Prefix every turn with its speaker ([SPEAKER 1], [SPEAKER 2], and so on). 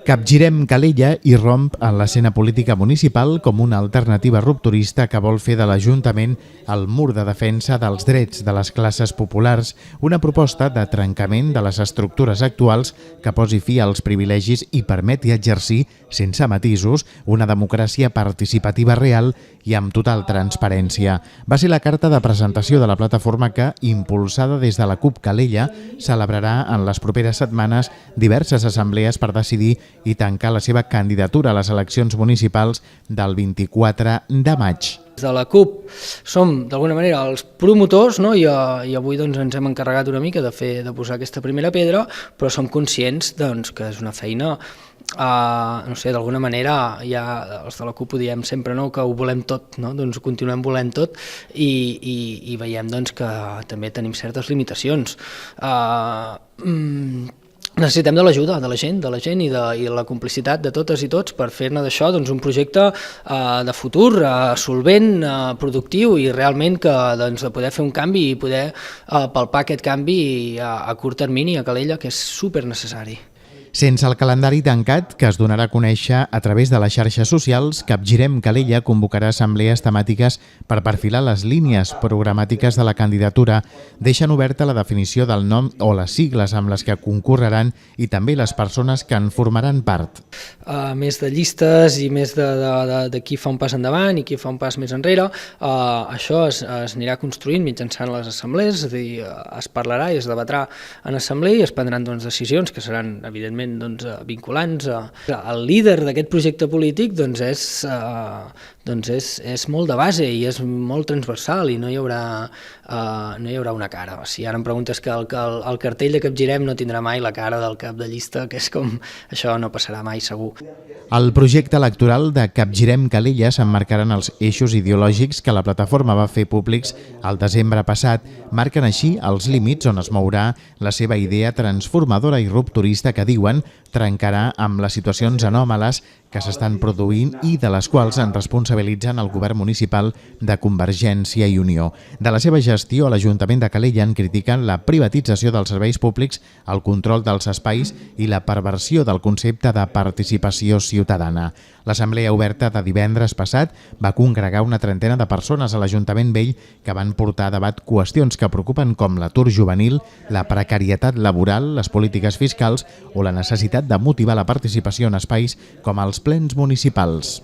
[SPEAKER 1] Capgirem Calella irromp en l'escena política municipal com una alternativa rupturista que vol fer de l'Ajuntament el mur de defensa dels drets de les classes populars, una proposta de trencament de les estructures actuals que posi fi als privilegis i permeti exercir, sense matisos, una democràcia participativa real i amb total transparència. Va ser la carta de presentació de la plataforma que, impulsada des de la CUP Calella, celebrarà en les properes setmanes diverses assemblees per decidir i tancar la seva candidatura a les eleccions municipals del 24 de maig.
[SPEAKER 2] Des de la CUP som d'alguna manera els promotors, no? I avui doncs, ens hem encarregat una mica de posar aquesta primera pedra, però som conscients doncs, que és una feina, no sé, d'alguna manera ja els de la CUP ho diem sempre, no? Que ho volem tot, no? Doncs ho continuem volent tot i veiem doncs, que també tenim certes limitacions. Necessitem de l'ajuda de la gent i la complicitat de totes i tots per fer-ne d'això doncs, un projecte de futur, solvent, productiu i realment que, doncs, de poder fer un canvi i poder palpar aquest canvi a curt termini a Calella, que és super necessari.
[SPEAKER 1] Sense el calendari tancat, que es donarà a conèixer a través de les xarxes socials, Capgirem Calella convocarà assemblees temàtiques per perfilar les línies programàtiques de la candidatura. Deixen oberta la definició del nom o les sigles amb les que concorreran i també les persones que en formaran part.
[SPEAKER 2] Més de llistes i més de qui fa un pas endavant i qui fa un pas més enrere, això es anirà construint mitjançant les assemblees, és a dir, es parlarà i es debatrà en assemblea i es prendran doncs, decisions que seran, evidentment, doncs, vinculants. El líder d'aquest projecte polític doncs, és molt de base i és molt transversal i no hi haurà una cara. Si ara em preguntes que el cartell de Capgirem no tindrà mai la cara del cap de llista, que és com això no passarà mai segur.
[SPEAKER 1] Al projecte electoral de Capgirem Calella s'emmarcaran els eixos ideològics que la plataforma va fer públics el desembre passat. Marquen així els límits on es mourà la seva idea transformadora i rupturista que diuen trencarà amb les situacions anòmales que s'estan produint i de les quals en responsabilitzen el govern municipal de Convergència i Unió. De la seva gestió a l'Ajuntament de Calella en critiquen la privatització dels serveis públics, el control dels espais i la perversió del concepte de participació ciutadana. L'assemblea oberta de divendres passat va congregar una trentena de persones a l'Ajuntament Vell que van portar a debat qüestions que preocupen com l'atur juvenil, la precarietat laboral, les polítiques fiscals o la necessitat de motivar la participació en espais com els plens municipals.